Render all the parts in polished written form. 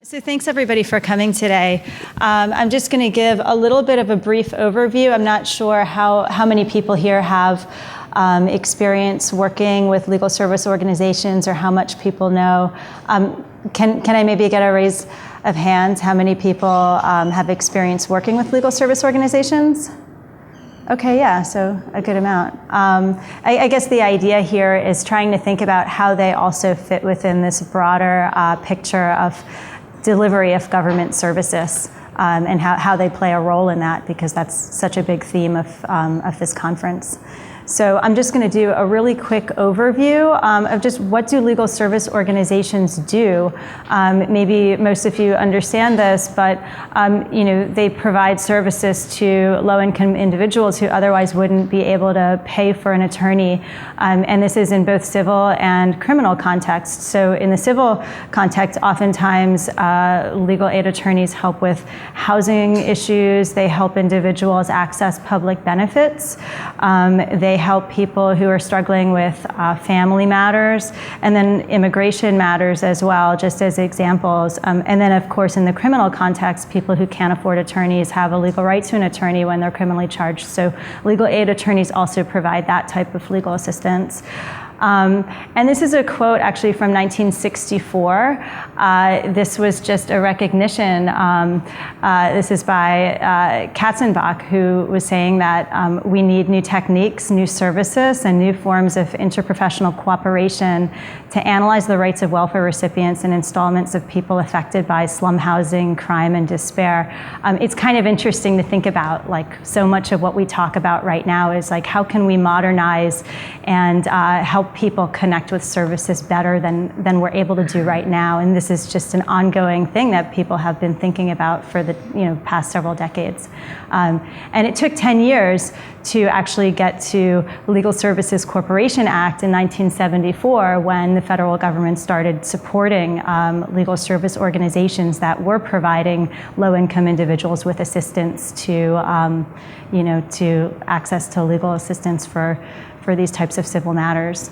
So thanks everybody for coming today. I'm just going to give a little bit of a brief overview. I'm not sure how many people here have experience working with legal service organizations or how much people know. Can I maybe get a raise of hands? How many people have experience working with legal service organizations? Okay, yeah, so a good amount. I guess the idea here is trying to think about how they also fit within this broader picture of delivery of government services and how they play a role in that, because that's such a big theme of this conference. So I'm just going to do a really quick overview of just what do legal service organizations do. Maybe most of you understand this, but they provide services to low-income individuals who otherwise wouldn't be able to pay for an attorney, and this is in both civil and criminal contexts. So in the civil context, oftentimes legal aid attorneys help with housing issues. They help individuals access public benefits. They help people who are struggling with family matters, and then immigration matters as well, just as examples. And then, of course, in the criminal context, people who can't afford attorneys have a legal right to an attorney when they're criminally charged. So legal aid attorneys also provide that type of legal assistance. And this is a quote actually from 1964. This was just a recognition. This is by Katzenbach, who was saying that we need new techniques, new services, and new forms of interprofessional cooperation to analyze the rights of welfare recipients and installments of people affected by slum housing, crime, and despair. It's kind of interesting to think about, like, so much of what we talk about right now is like, how can we modernize and help people connect with services better than we're able to do right now. And this is just an ongoing thing that people have been thinking about for the past several decades. And it took 10 years to actually get to Legal Services Corporation Act in 1974, when the federal government started supporting legal service organizations that were providing low-income individuals with assistance to access to legal assistance for these types of civil matters.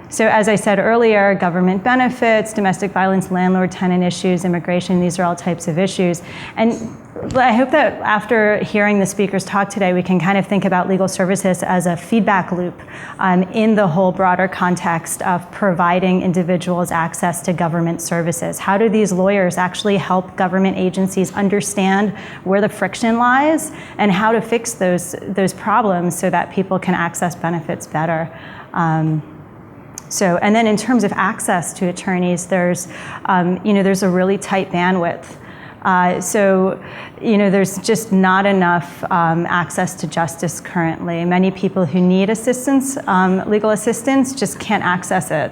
So as I said earlier, government benefits, domestic violence, landlord, tenant issues, immigration, these are all types of issues. And I hope that after hearing the speakers talk today, we can kind of think about legal services as a feedback loop in the whole broader context of providing individuals access to government services. How do these lawyers actually help government agencies understand where the friction lies and how to fix those problems so that people can access benefits better? And then in terms of access to attorneys, there's a really tight bandwidth. There's just not enough access to justice currently. Many people who need assistance, legal assistance, just can't access it.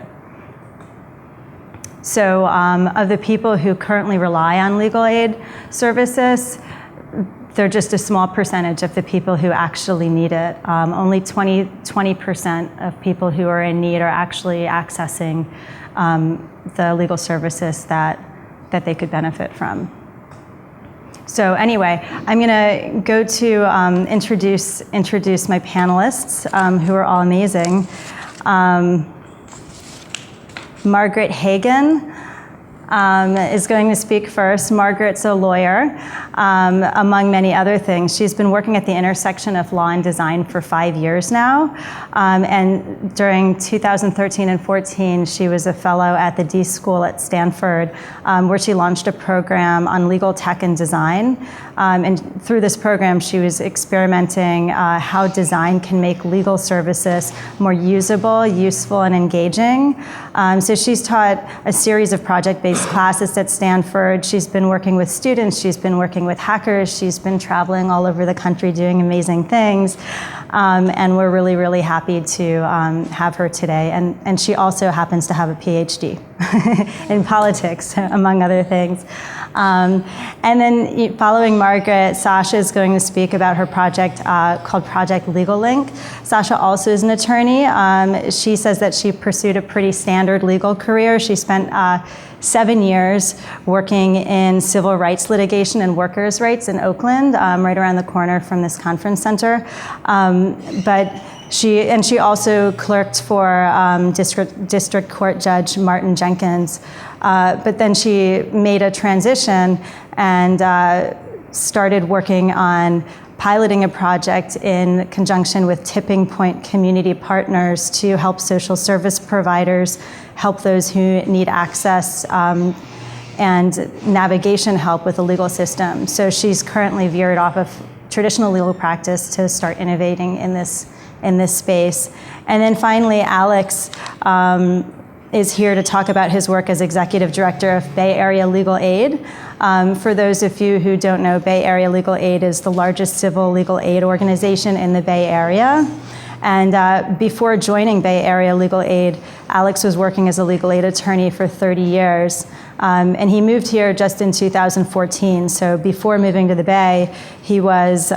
So of the people who currently rely on legal aid services, they're just a small percentage of the people who actually need it. Only 20% of people who are in need are actually accessing the legal services that they could benefit from. So anyway, I'm going to go to introduce my panelists, who are all amazing. Margaret Hagan is going to speak first. Margaret's a lawyer, among many other things. She's been working at the intersection of law and design for 5 years now. And during 2013 and 14, she was a fellow at the D School at Stanford, where she launched a program on legal tech and design. And through this program, she was experimenting how design can make legal services more usable, useful, and engaging. So she's taught a series of project-based classes at Stanford. She's been working with students. She's been working with hackers. She's been traveling all over the country doing amazing things. And we're really, really happy to have her today. And she also happens to have a PhD in politics, among other things. And then following Margaret, Sasha is going to speak about her project called Project Legal Link. Sasha also is an attorney. She says that she pursued a pretty standard legal career. She spent 7 years working in civil rights litigation and workers' rights in Oakland, right around the corner from this conference center. But She also clerked for District Court Judge Martin Jenkins, but then she made a transition and started working on piloting a project in conjunction with Tipping Point Community Partners to help social service providers help those who need access and navigation help with the legal system. So she's currently veered off of traditional legal practice to start innovating in this space. And then finally, Alex is here to talk about his work as Executive Director of Bay Area Legal Aid. For those of you who don't know, Bay Area Legal Aid is the largest civil legal aid organization in the Bay Area. And before joining Bay Area Legal Aid, Alex was working as a legal aid attorney for 30 years. And he moved here just in 2014. So before moving to the Bay, he was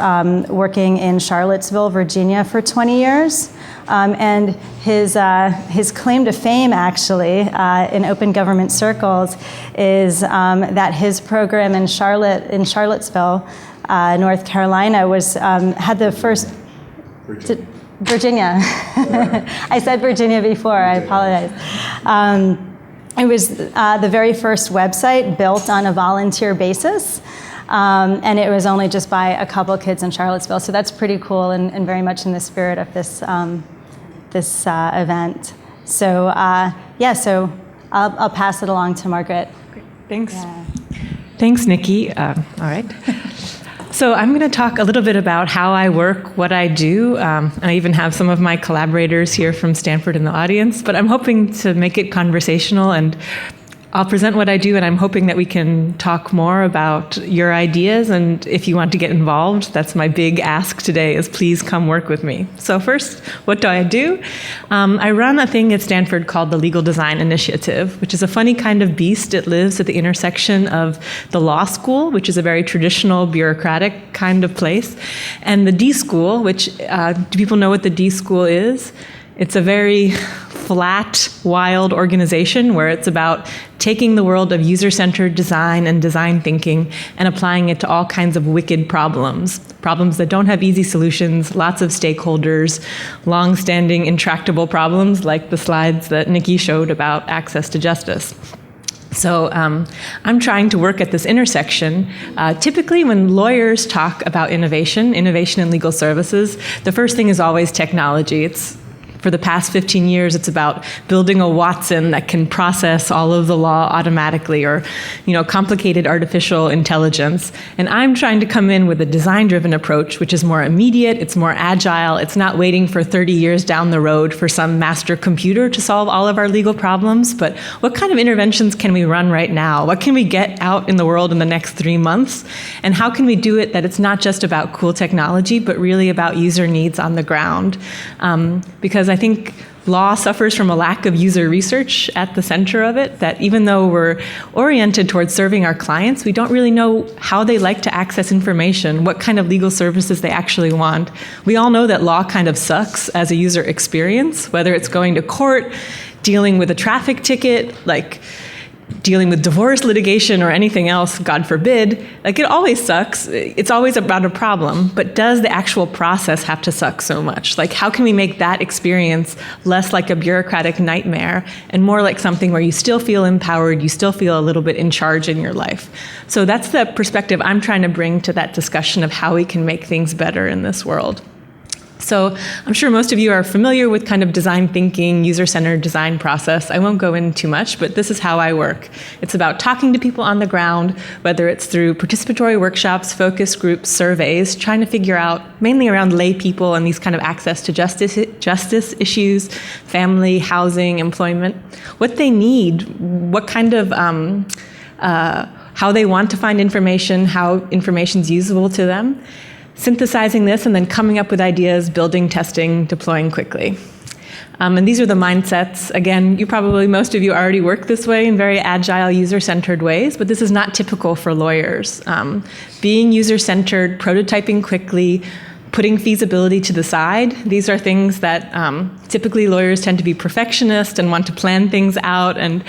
working in Charlottesville, Virginia for 20 years. And his claim to fame, actually, in open government circles, is that his program in Charlottesville, North Carolina, had the first. Virginia. I said Virginia before. I apologize. It was the very first website built on a volunteer basis. And it was only just by a couple kids in Charlottesville. So that's pretty cool and very much in the spirit of this event. So so I'll pass it along to Margaret. Great. Thanks. Yeah. Thanks, Nikki. All right. So I'm going to talk a little bit about how I work, what I do. And I even have some of my collaborators here from Stanford in the audience, but I'm hoping to make it conversational, and I'll present what I do, and I'm hoping that we can talk more about your ideas, and if you want to get involved, that's my big ask today, is please come work with me. So first, what do I do? I run a thing at Stanford called the Legal Design Initiative, which is a funny kind of beast. It lives at the intersection of the law school, which is a very traditional bureaucratic kind of place, and the D School, which, do people know what the D School is? It's a very flat, wild organization where it's about taking the world of user-centered design and design thinking and applying it to all kinds of wicked problems that don't have easy solutions, lots of stakeholders, long-standing intractable problems like the slides that Nikki showed about access to justice. So I'm trying to work at this intersection. Typically, when lawyers talk about innovation in legal services, the first thing is always technology. For the past 15 years, it's about building a Watson that can process all of the law automatically, or, complicated artificial intelligence. And I'm trying to come in with a design-driven approach, which is more immediate, it's more agile, it's not waiting for 30 years down the road for some master computer to solve all of our legal problems, but what kind of interventions can we run right now? What can we get out in the world in the next 3 months? And how can we do it that it's not just about cool technology, but really about user needs on the ground? Because I think law suffers from a lack of user research at the center of it, that even though we're oriented towards serving our clients, we don't really know how they like to access information, what kind of legal services they actually want. We all know that law kind of sucks as a user experience, whether it's going to court, dealing with a traffic ticket, like dealing with divorce litigation or anything else, God forbid. Like, it always sucks. It's always about a problem. But does the actual process have to suck so much? Like, how can we make that experience less like a bureaucratic nightmare and more like something where you still feel empowered, you still feel a little bit in charge in your life? So that's the perspective I'm trying to bring to that discussion of how we can make things better in this world. So I'm sure most of you are familiar with kind of design thinking, user-centered design process. I won't go in too much, but this is how I work. It's about talking to people on the ground, whether it's through participatory workshops, focus groups, surveys, trying to figure out, mainly around lay people and these kind of access to justice issues, family, housing, employment, what they need, what kind of, how they want to find information, how information's usable to them. Synthesizing this and then coming up with ideas, building, testing, deploying quickly. And these are the mindsets. Again, most of you already work this way in very agile, user-centered ways, but this is not typical for lawyers. Being user-centered, prototyping quickly, putting feasibility to the side, these are things that typically lawyers tend to be perfectionist and want to plan things out and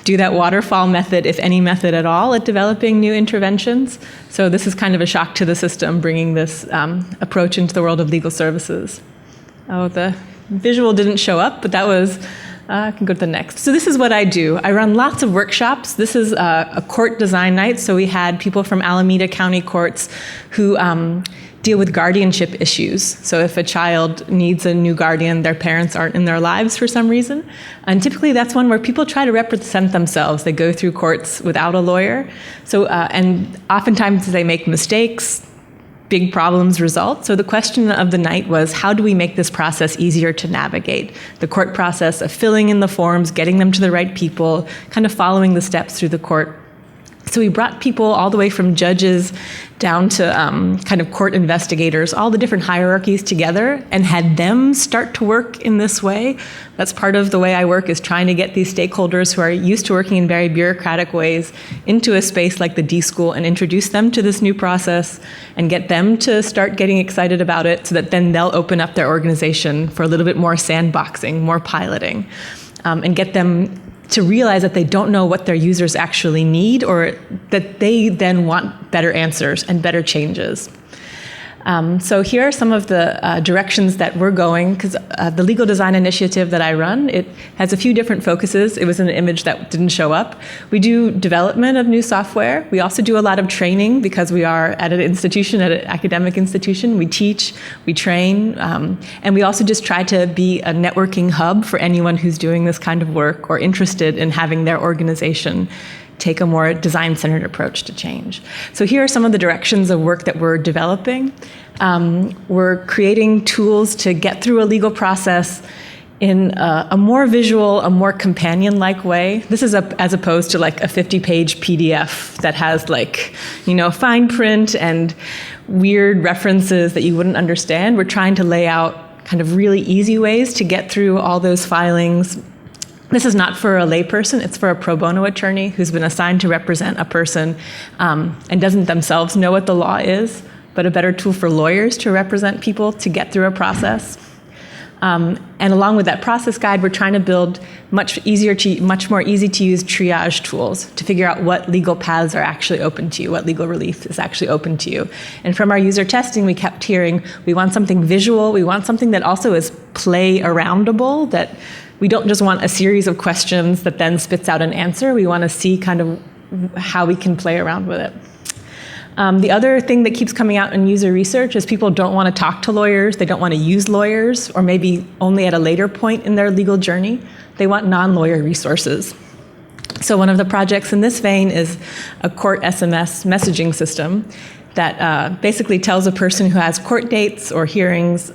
do that waterfall method, if any method at all, at developing new interventions. So this is kind of a shock to the system, bringing this approach into the world of legal services. Oh, the visual didn't show up, but that was, I can go to the next. So this is what I do. I run lots of workshops. This is a court design night. So we had people from Alameda County courts who deal with guardianship issues. So if a child needs a new guardian, their parents aren't in their lives for some reason. And typically that's one where people try to represent themselves. They go through courts without a lawyer. So, and oftentimes they make mistakes, big problems result. So the question of the night was, how do we make this process easier to navigate? The court process of filling in the forms, getting them to the right people, kind of following the steps through the court. So we brought people all the way from judges down to kind of court investigators, all the different hierarchies together, and had them start to work in this way. That's part of the way I work, is trying to get these stakeholders who are used to working in very bureaucratic ways into a space like the D School and introduce them to this new process and get them to start getting excited about it, so that then they'll open up their organization for a little bit more sandboxing, more piloting, and get them to realize that they don't know what their users actually need, or that they then want better answers and better changes. So here are some of the directions that we're going, because the legal design initiative that I run, it has a few different focuses. It was an image that didn't show up. We do development of new software. We also do a lot of training, because we are at an institution, at an academic institution. We teach, we train, and we also just try to be a networking hub for anyone who's doing this kind of work or interested in having their organization take a more design-centered approach to change. So here are some of the directions of work that we're developing. We're creating tools to get through a legal process in a more visual, a more companion-like way. This is as opposed to like a 50-page PDF that has like, fine print and weird references that you wouldn't understand. We're trying to lay out kind of really easy ways to get through all those filings. This is not for a layperson, it's for a pro bono attorney who's been assigned to represent a person and doesn't themselves know what the law is, but a better tool for lawyers to represent people to get through a process. And along with that process guide, we're trying to build much more easy to use triage tools to figure out what legal paths are actually open to you, what legal relief is actually open to you. And from our user testing, we kept hearing, we want something visual, we want something that also is play-aroundable, that we don't just want a series of questions that then spits out an answer. We want to see kind of how we can play around with it. The other thing that keeps coming out in user research is people don't want to talk to lawyers. They don't want to use lawyers, or maybe only at a later point in their legal journey. They want non-lawyer resources. So one of the projects in this vein is a court SMS messaging system that basically tells a person who has court dates or hearings,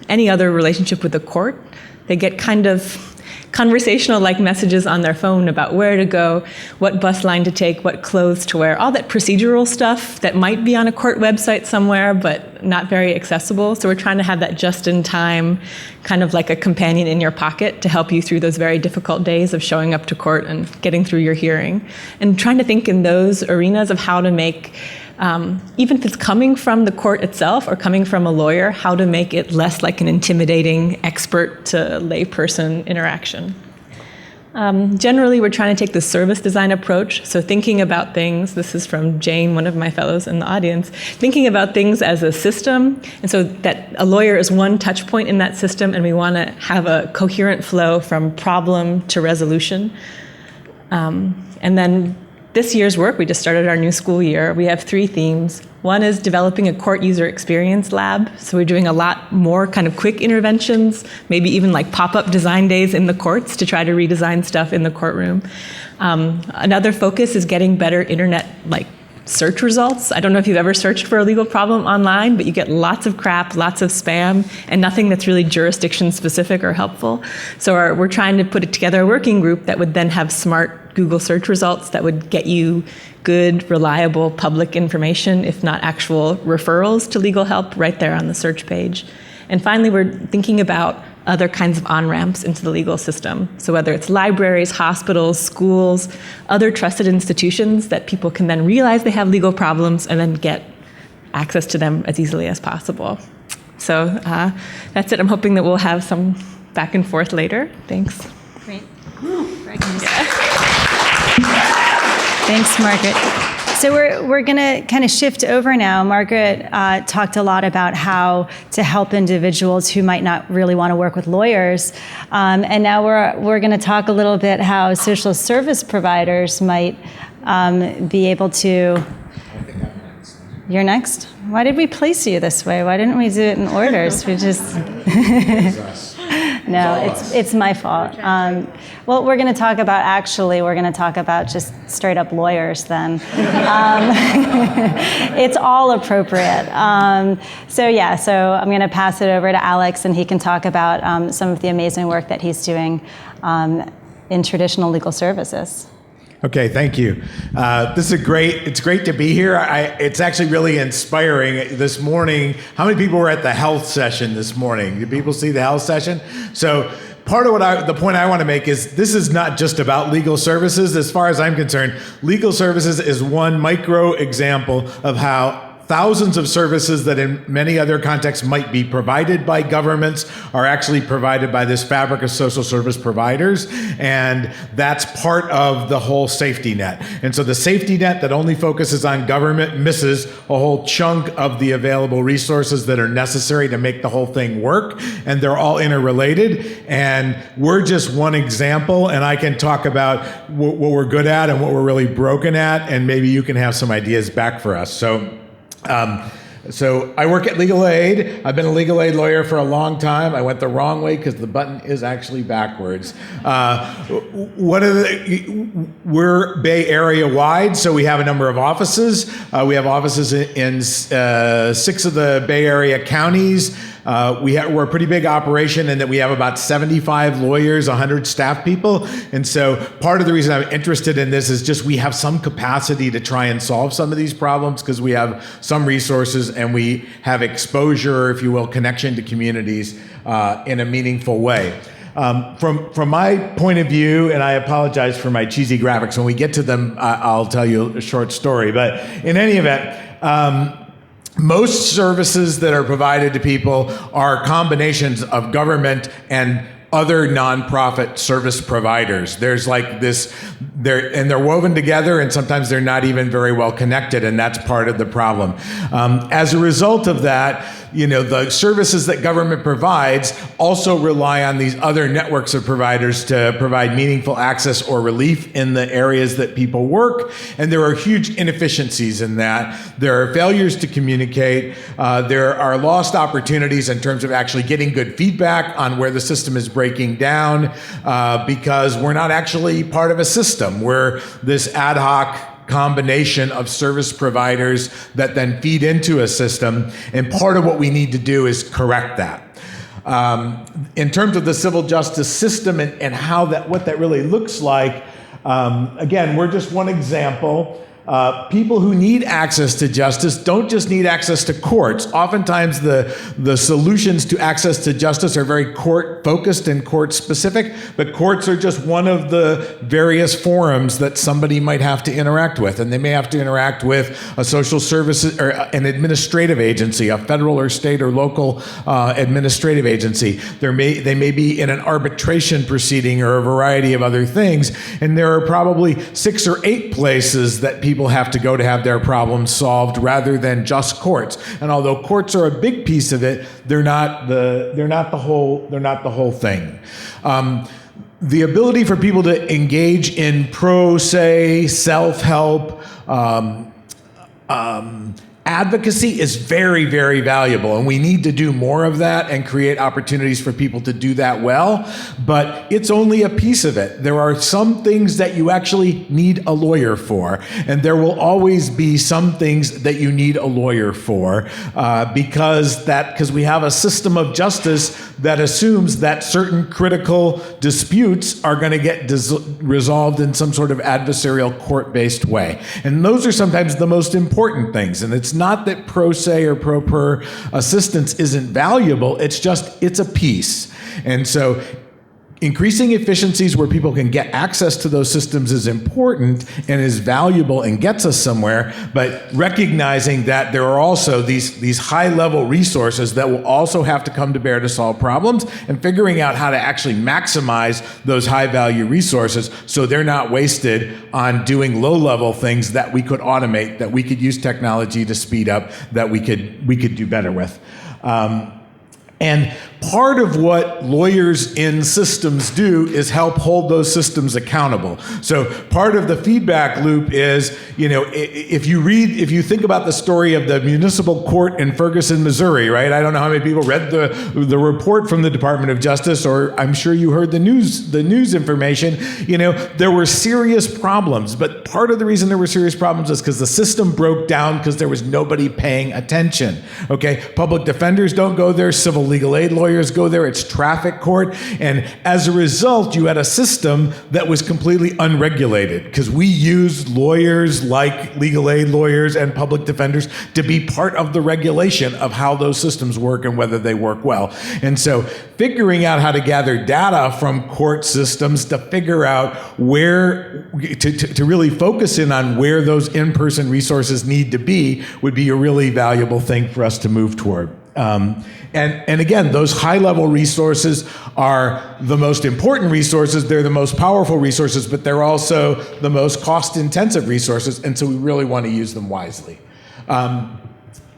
any other relationship with the court. They get kind of conversational-like messages on their phone about where to go, what bus line to take, what clothes to wear, all that procedural stuff that might be on a court website somewhere, but not very accessible. So we're trying to have that just-in-time, kind of like a companion in your pocket to help you through those very difficult days of showing up to court and getting through your hearing. And trying to think in those arenas of how to make, even if it's coming from the court itself or coming from a lawyer, how to make it less like an intimidating expert to layperson interaction. Generally, we're trying to take the service design approach. So thinking about things, this is from Jane, one of my fellows in the audience, thinking about things as a system. And so that a lawyer is one touch point in that system, and we want to have a coherent flow from problem to resolution. And then this year's work, we just started our new school year. We have 3 themes. One is developing a court user experience lab. So we're doing a lot more kind of quick interventions, maybe even like pop-up design days in the courts to try to redesign stuff in the courtroom. Another focus is getting better internet search results. I don't know if you've ever searched for a legal problem online, but you get lots of crap, lots of spam, and nothing that's really jurisdiction specific or helpful. So we're trying to put together a working group that would then have smart Google search results that would get you good, reliable public information, if not actual referrals to legal help right there on the search page. And finally, we're thinking about other kinds of on-ramps into the legal system. So whether it's libraries, hospitals, schools, other trusted institutions that people can then realize they have legal problems and then get access to them as easily as possible. So that's it. I'm hoping that we'll have some back and forth later. Thanks. Great. Very nice. Thanks, Margaret. So we're going to kind of shift over now. Margaret talked a lot about how to help individuals who might not really want to work with lawyers. And now we're going to talk a little bit how social service providers might be able to... You're next? Why did we place you this way? Why didn't we do it in orders? We just... No, it's my fault. Well, we're going to talk about just straight up lawyers then. It's all appropriate. So I'm going to pass it over to Alex, and he can talk about some of the amazing work that he's doing in traditional legal services. Okay, thank you. It's great to be here. It's actually really inspiring. This morning, how many people were at the health session this morning? Did people see the health session? So part of the point I want to make is this is not just about legal services. As far as I'm concerned, legal services is one micro example of how thousands of services that in many other contexts might be provided by governments are actually provided by this fabric of social service providers. And that's part of the whole safety net. And so the safety net that only focuses on government misses a whole chunk of the available resources that are necessary to make the whole thing work. And they're all interrelated. And we're just one example. And I can talk about what we're good at and what we're really broken at. And maybe you can have some ideas back for us. So I work at Legal Aid. I've been a legal aid lawyer for a long time. I went the wrong way because the button is actually backwards. We're Bay Area wide, so we have a number of offices. We have offices in 6 of the Bay Area counties. We're a pretty big operation in that we have about 75 lawyers, 100 staff people. And so part of the reason I'm interested in this is just we have some capacity to try and solve some of these problems because we have some resources and we have exposure, if you will, connection to communities in a meaningful way. From my point of view, and I apologize for my cheesy graphics, when we get to them, I'll tell you a short story. But in any event, most services that are provided to people are combinations of government and other nonprofit service providers. There's like this, they're woven together, and sometimes they're not even very well connected, and that's part of the problem. As a result of that, the services that government provides also rely on these other networks of providers to provide meaningful access or relief in the areas that people work, and there are huge inefficiencies in that. There are failures to communicate. There are lost opportunities in terms of actually getting good feedback on where the system is breaking down because we're not actually part of a system. We're this ad hoc combination of service providers that then feed into a system. And part of what we need to do is correct that. In terms of the civil justice system and what that really looks like, again, we're just one example. People who need access to justice don't just need access to courts. Oftentimes the solutions to access to justice are very court focused and court specific, but courts are just one of the various forums that somebody might have to interact with. And they may have to interact with a social services or an administrative agency, a federal or state or local administrative agency. They may be in an arbitration proceeding or a variety of other things. And there are probably 6 or 8 places that people have to go to have their problems solved rather than just courts. And although courts are a big piece of it, they're not the whole thing. The ability for people to engage in pro se, self-help, advocacy is very, very valuable, and we need to do more of that and create opportunities for people to do that well, but it's only a piece of it. There are some things that you actually need a lawyer for, and there will always be some things that you need a lawyer for because we have a system of justice that assumes that certain critical disputes are going to get resolved in some sort of adversarial court-based way. And those are sometimes the most important things, and it's not that pro se or pro per assistance isn't valuable, it's a piece. And so increasing efficiencies where people can get access to those systems is important and is valuable and gets us somewhere, but recognizing that there are also these high-level resources that will also have to come to bear to solve problems, and figuring out how to actually maximize those high-value resources so they're not wasted on doing low-level things that we could automate, that we could use technology to speed up, that we could do better with. And part of what lawyers in systems do is help hold those systems accountable. So part of the feedback loop is, if you think about the story of the municipal court in Ferguson, Missouri, right? I don't know how many people read the report from the Department of Justice, or I'm sure you heard the news information. There were serious problems, but part of the reason there were serious problems is because the system broke down because there was nobody paying attention. Okay, public defenders don't go there, civil legal aid lawyers go there, it's traffic court, and as a result, you had a system that was completely unregulated because we use lawyers like legal aid lawyers and public defenders to be part of the regulation of how those systems work and whether they work well. And so figuring out how to gather data from court systems to figure out where, to really focus in on where those in-person resources need to be would be a really valuable thing for us to move toward. And again, those high-level resources are the most important resources. They're the most powerful resources, but they're also the most cost-intensive resources, and so we really want to use them wisely.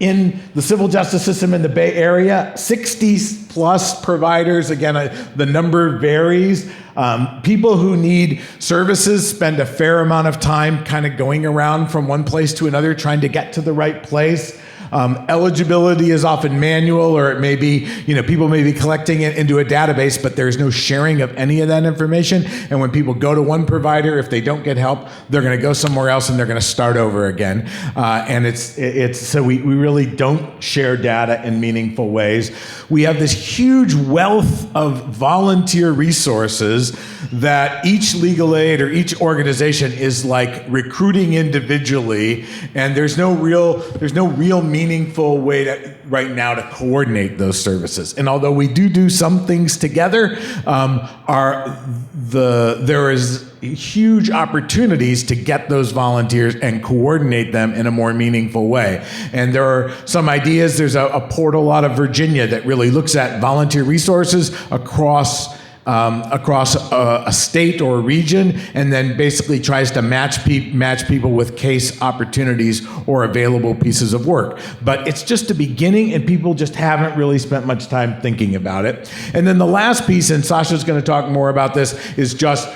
In the civil justice system in the Bay Area, 60+ providers, again, the number varies. People who need services spend a fair amount of time kind of going around from one place to another, trying to get to the right place. Eligibility is often manual, or it may be, people may be collecting it into a database, but there's no sharing of any of that information. And when people go to one provider, if they don't get help, they're going to go somewhere else and they're going to start over again. And it's so we really don't share data in meaningful ways. We have this huge wealth of volunteer resources that each legal aid or each organization is like recruiting individually, and there's no real meaningful way right now to coordinate those services. And although we do some things together, there is huge opportunities to get those volunteers and coordinate them in a more meaningful way. And there are some ideas. There's a portal out of Virginia that really looks at volunteer resources across a state or a region, and then basically tries to match people with case opportunities or available pieces of work. But it's just a beginning, and people just haven't really spent much time thinking about it. And then the last piece, and Sasha's going to talk more about this, is just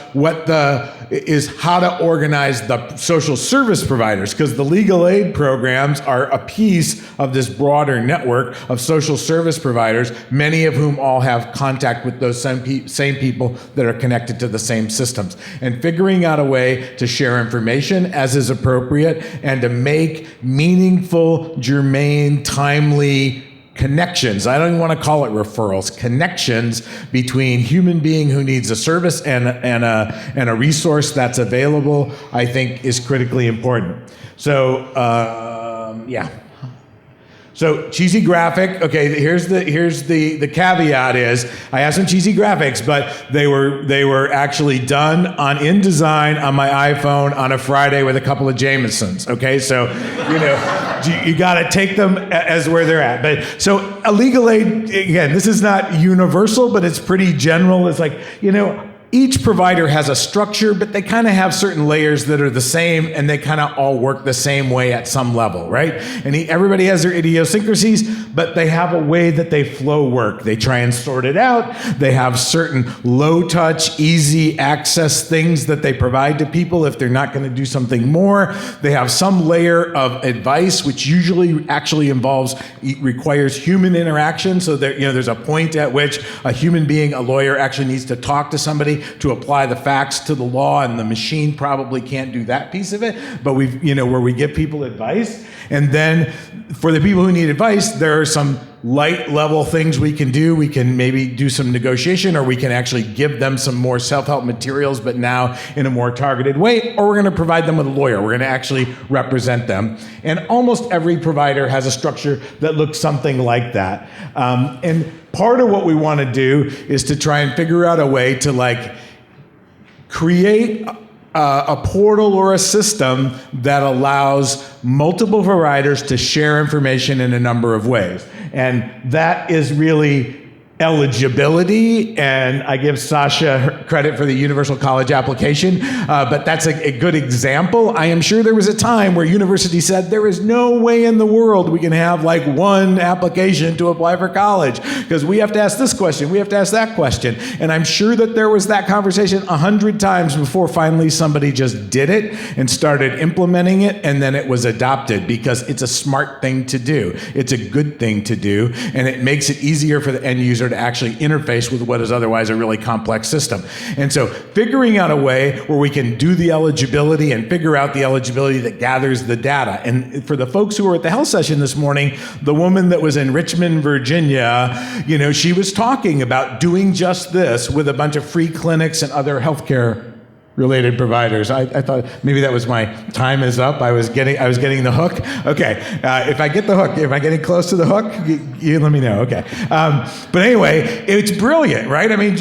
how to organize the social service providers, because the legal aid programs are a piece of this broader network of social service providers, many of whom all have contact with those same people that are connected to the same systems. And figuring out a way to share information as is appropriate and to make meaningful, germane, timely connections. I don't even want to call it referrals. Connections between human being who needs a service and a resource that's available, I think, is critically important. So, yeah. So cheesy graphic. Okay, here's the caveat is I have some cheesy graphics, but they were actually done on InDesign on my iPhone on a Friday with a couple of Jamesons. Okay, so you got to take them as where they're at. But so a legal aid, again, this is not universal, but it's pretty general. It's like, each provider has a structure, but they kind of have certain layers that are the same, and they kind of all work the same way at some level, right? And everybody has their idiosyncrasies, but they have a way that they flow work. They try and sort it out. They have certain low-touch, easy access things that they provide to people if they're not going to do something more. They have some layer of advice, which usually actually requires human interaction. So there's a point at which a human being, a lawyer, actually needs to talk to somebody to apply the facts to the law, and the machine probably can't do that piece of it, but where we give people advice. And then for the people who need advice, there are some light level things we can do. We can maybe do some negotiation, or we can actually give them some more self-help materials, but now in a more targeted way, or we're going to provide them with a lawyer. We're going to actually represent them. And almost every provider has a structure that looks something like that. And part of what we want to do is to try and figure out a way to create a portal or a system that allows multiple providers to share information in a number of ways. And that is really eligibility, and I give Sasha credit for the universal college application, but that's a good example. I am sure there was a time where universities said there is no way in the world we can have one application to apply for college, because we have to ask this question, we have to ask that question. And I'm sure that there was that conversation 100 times before finally somebody just did it and started implementing it, and then it was adopted, because it's a smart thing to do. It's a good thing to do, and it makes it easier for the end user to actually interface with what is otherwise a really complex system. And so figuring out a way where we can do the eligibility and figure out the eligibility that gathers the data. And for the folks who were at the health session this morning, the woman that was in Richmond, Virginia, she was talking about doing just this with a bunch of free clinics and other healthcare related providers. I thought maybe that was my time is up. I was getting the hook. Okay, if I get the hook, if I'm getting close to the hook, you let me know. Okay, but anyway, it's brilliant, right? I mean,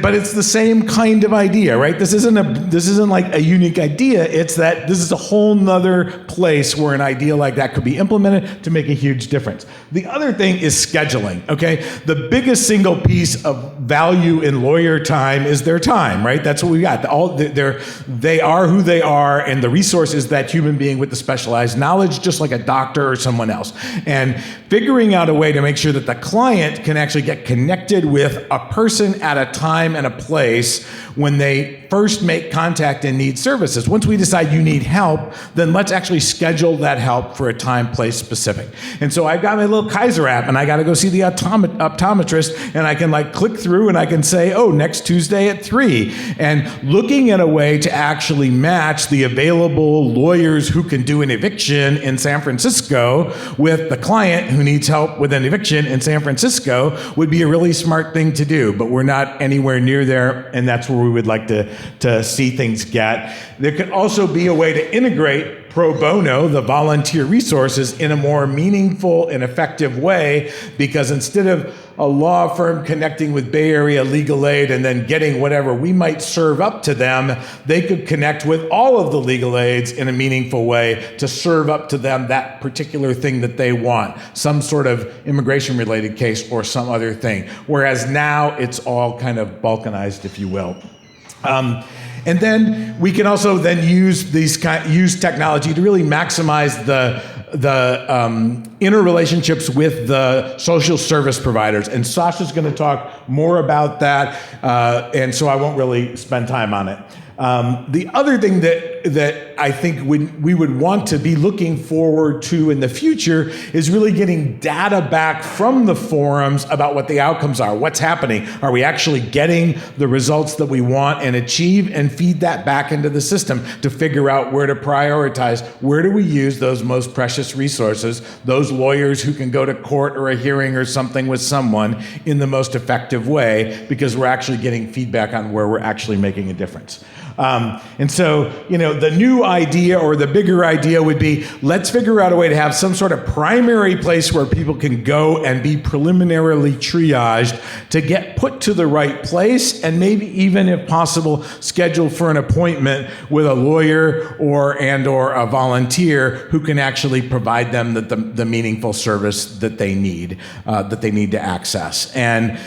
but it's the same kind of idea, right? This isn't like a unique idea. It's that this is a whole nother place where an idea like that could be implemented to make a huge difference. The other thing is scheduling. Okay, the biggest single piece of value in lawyer time is their time, right? That's what we got. They are who they are, and the resource is that human being with the specialized knowledge, just like a doctor or someone else. And figuring out a way to make sure that the client can actually get connected with a person at a time and a place when they first make contact and need services. Once we decide you need help, then let's actually schedule that help for a time, place specific. And so I've got my little Kaiser app, and I got to go see the optometrist, and I can click through and I can say, oh, next Tuesday at 3. And looking at a way to actually match the available lawyers who can do an eviction in San Francisco with the client who needs help with an eviction in San Francisco would be a really smart thing to do, but we're not anywhere near there, and that's where we would like to see things get. There could also be a way to integrate pro bono, the volunteer resources, in a more meaningful and effective way, because instead of a law firm connecting with Bay Area legal aid and then getting whatever we might serve up to them, they could connect with all of the legal aids in a meaningful way to serve up to them that particular thing that they want, some sort of immigration-related case or some other thing. Whereas now it's all kind of balkanized, if you will. And then we can also then use technology to really maximize the interrelationships with the social service providers. And Sasha's going to talk more about that, and so I won't really spend time on it. The other thing that I think we would want to be looking forward to in the future is really getting data back from the forums about what the outcomes are, what's happening. Are we actually getting the results that we want and achieve, and feed that back into the system to figure out where to prioritize, where do we use those most precious resources, those lawyers who can go to court or a hearing or something with someone in the most effective way, because we're actually getting feedback on where we're actually making a difference. And so, the new idea or the bigger idea would be, let's figure out a way to have some sort of primary place where people can go and be preliminarily triaged to get put to the right place, and maybe even, if possible, scheduled for an appointment with a lawyer or a volunteer who can actually provide them the meaningful service that they need to access. And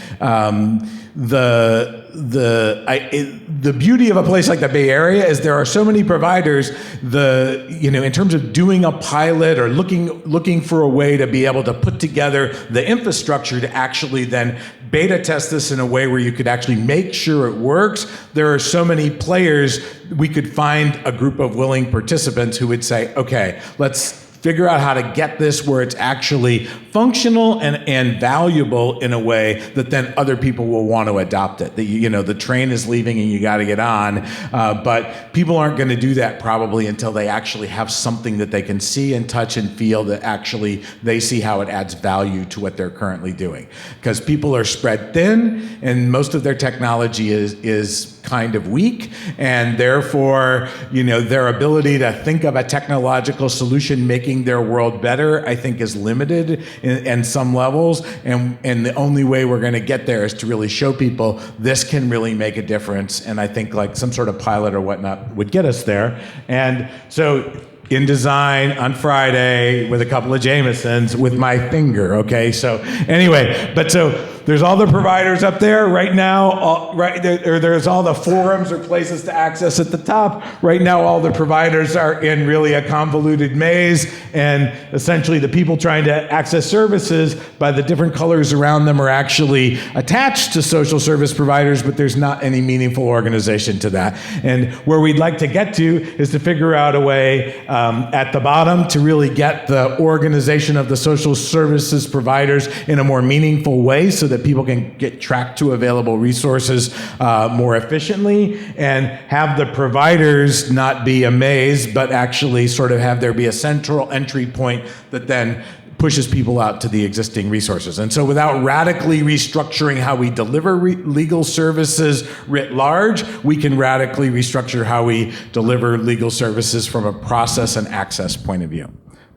the beauty of a place like the Bay Area is there are so many providers. In terms of doing a pilot or looking for a way to be able to put together the infrastructure to actually then beta test this in a way where you could actually make sure it works. There are so many players. We could find a group of willing participants who would say, okay, let's figure out how to get this where it's actually functional and valuable in a way that then other people will want to adopt it. That the train is leaving and you got to get on, but people aren't going to do that probably until they actually have something that they can see and touch and feel that actually they see how it adds value to what they're currently doing. Because people are spread thin and most of their technology is kind of weak, and therefore, their ability to think of a technological solution making their world better, I think, is limited in some levels. And the only way we're going to get there is to really show people this can really make a difference. And I think like some sort of pilot or whatnot would get us there. And so in design on Friday with a couple of Jamesons with my finger, okay? So anyway, so there's all the providers up there right now, there's all the forums or places to access at the top. Right now, all the providers are in really a convoluted maze, and essentially the people trying to access services by the different colors around them are actually attached to social service providers, but there's not any meaningful organization to that. And where we'd like to get to is to figure out a way at the bottom to really get the organization of the social services providers in a more meaningful way so that people can get tracked to available resources more efficiently, and have the providers not be a maze, but actually sort of have there be a central entry point that then pushes people out to the existing resources. And so without radically restructuring how we deliver legal services writ large, we can radically restructure how we deliver legal services from a process and access point of view.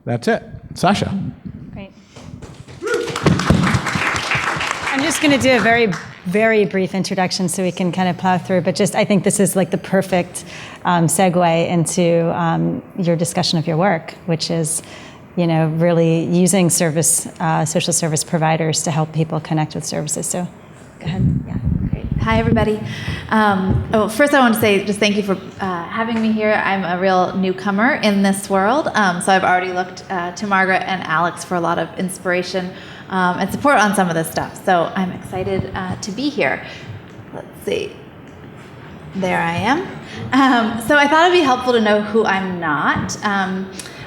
That's it. Sasha. Great. I'm just going to do a very, very brief introduction so we can kind of plow through, but I think this is like the perfect segue into your discussion of your work, which is really using social service providers to help people connect with services. So go ahead. Yeah, great. Hi, everybody. First I want to say just thank you for having me here. I'm a real newcomer in this world, so I've already looked to Margaret and Alex for a lot of inspiration and support on some of this stuff. So I'm excited to be here. Let's see. There I am. So I thought it'd be helpful to know who I'm not.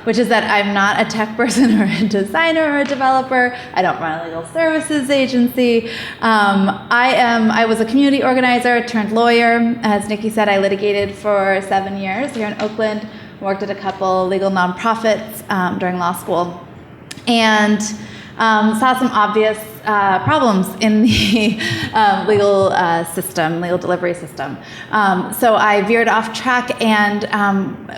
Which is that I'm not a tech person or a designer or a developer. I don't run a legal services agency. I was a community organizer turned lawyer. As Nikki said, I litigated for 7 years here in Oakland, worked at a couple legal nonprofits during law school, and saw some obvious problems in the legal delivery system. So I veered off track and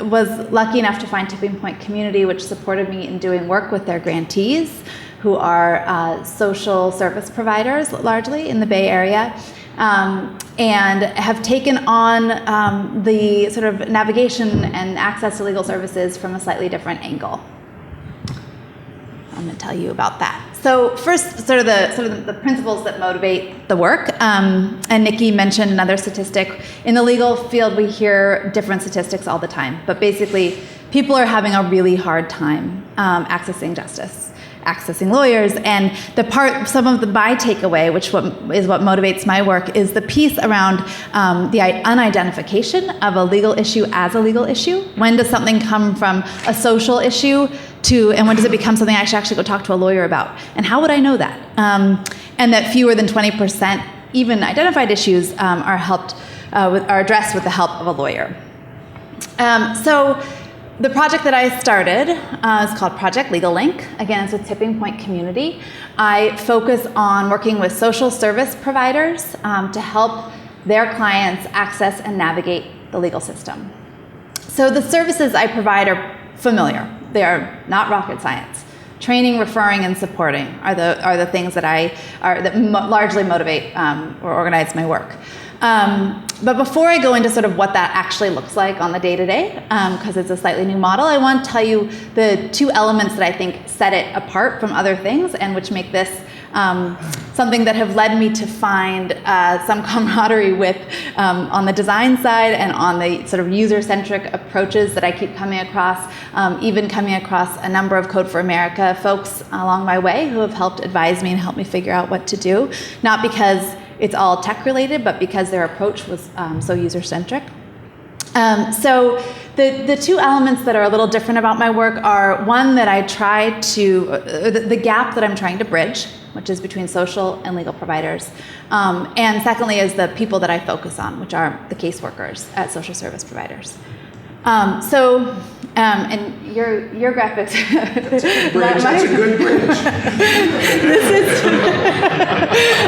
was lucky enough to find Tipping Point Community, which supported me in doing work with their grantees, who are social service providers largely in the Bay Area, and have taken on the sort of navigation and access to legal services from a slightly different angle. I'm going to tell you about that. So first, sort of the principles that motivate the work. And Nikki mentioned another statistic. In the legal field, we hear different statistics all the time. But basically, people are having a really hard time accessing justice, accessing lawyers. And my takeaway, which is what motivates my work, is the piece around the unidentification of a legal issue as a legal issue. When does something come from a social issue and when does it become something I should actually go talk to a lawyer about? And how would I know that? And that fewer than 20%, even identified issues, are addressed with the help of a lawyer. So the project that I started is called Project Legal Link. Again, it's with Tipping Point Community. I focus on working with social service providers to help their clients access and navigate the legal system. So the services I provide are familiar. They are not rocket science. Training, referring, and supporting are the things that largely motivate or organize my work. But before I go into sort of what that actually looks like on the day-to-day, because it's a slightly new model, I want to tell you the two elements that I think set it apart from other things and which make this something that have led me to find some camaraderie with on the design side and on the sort of user-centric approaches that I keep coming across, even coming across a number of Code for America folks along my way who have helped advise me and help me figure out what to do, not because it's all tech related, but because their approach was so user-centric. So the two elements that are a little different about my work are, one, that I try to, the gap that I'm trying to bridge, which is between social and legal providers. And secondly is the people that I focus on, which are the caseworkers at social service providers. And your graphics. That's a good bridge.